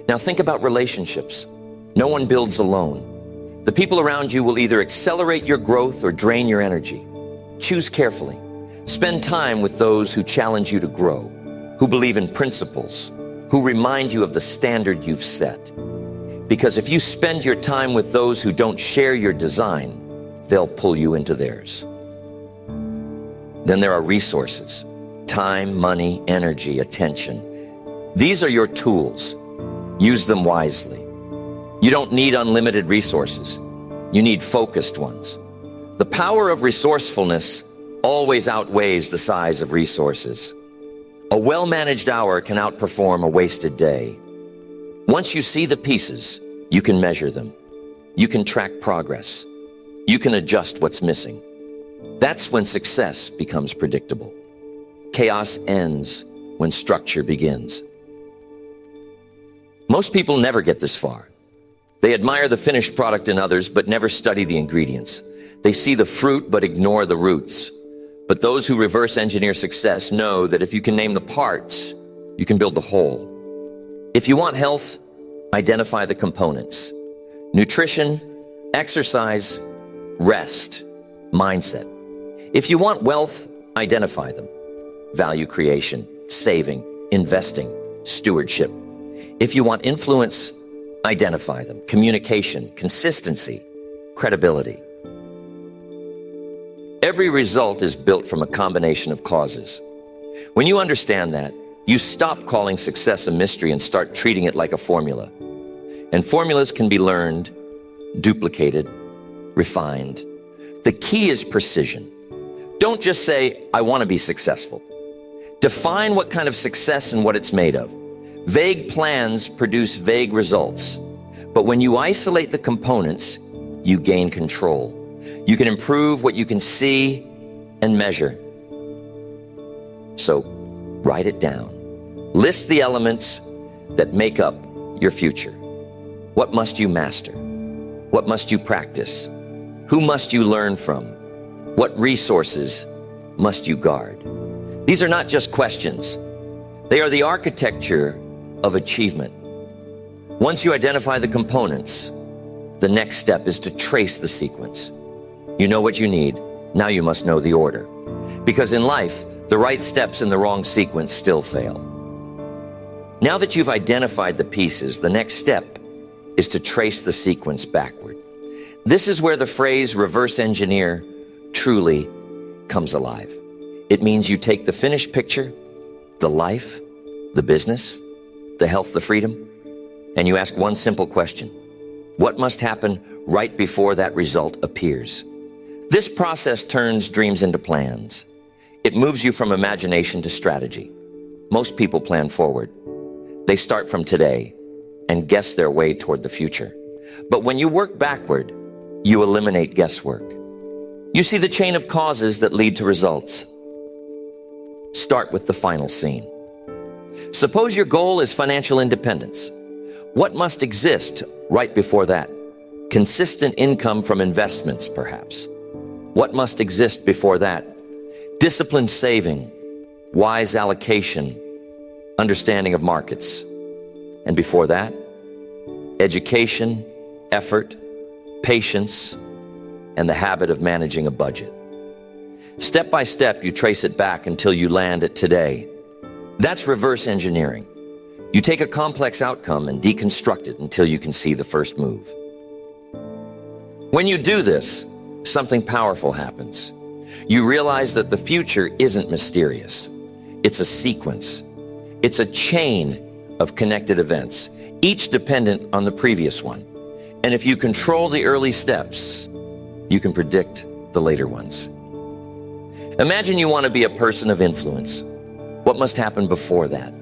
Now think about relationships. No one builds alone. The people around you will either accelerate your growth or drain your energy. Choose carefully. Spend time with those who challenge you to grow, who believe in principles, who remind you of the standard you've set. Because if you spend your time with those who don't share your design, they'll pull you into theirs. Then there are resources: time, money, energy, attention. These are your tools. Use them wisely. You don't need unlimited resources. You need focused ones. The power of resourcefulness always outweighs the size of resources. A well-managed hour can outperform a wasted day. Once you see the pieces, you can measure them. You can track progress. You can adjust what's missing. That's when success becomes predictable. Chaos ends when structure begins. Most people never get this far. They admire the finished product in others, but never study the ingredients. They see the fruit, but ignore the roots. But those who reverse engineer success know that if you can name the parts, you can build the whole. If you want health, identify the components: nutrition, exercise, rest, mindset. If you want wealth, identify them: value creation, saving, investing, stewardship. If you want influence, identify them: communication, consistency, credibility. Every result is built from a combination of causes. When you understand that, you stop calling success a mystery and start treating it like a formula. And formulas can be learned, duplicated, refined. The key is precision. Don't just say, "I want to be successful." Define what kind of success and what it's made of. Vague plans produce vague results. But when you isolate the components, you gain control. You can improve what you can see and measure. So, write it down. List the elements that make up your future. What must you master? What must you practice? Who must you learn from? What resources must you guard? These are not just questions. They are the architecture of achievement. Once you identify the components, the next step is to trace the sequence. You know what you need. Now you must know the order. Because in life, the right steps in the wrong sequence still fail. Now that you've identified the pieces, the next step is to trace the sequence backward. This is where the phrase reverse engineer truly comes alive. It means you take the finished picture, the life, the business, the health, the freedom, and you ask one simple question: what must happen right before that result appears? This process turns dreams into plans. It moves you from imagination to strategy. Most people plan forward. They start from today and guess their way toward the future. But when you work backward, you eliminate guesswork. You see the chain of causes that lead to results. Start with the final scene. Suppose your goal is financial independence. What must exist right before that? Consistent income from investments, perhaps. What must exist before that? Disciplined saving, wise allocation, understanding of markets. And before that, education, effort, patience, and the habit of managing a budget. Step by step, you trace it back until you land at today. That's reverse engineering. You take a complex outcome and deconstruct it until you can see the first move. When you do this, something powerful happens. You realize that the future isn't mysterious. It's a sequence. It's a chain of connected events, each dependent on the previous one. And if you control the early steps, you can predict the later ones. Imagine you want to be a person of influence. What must happen before that?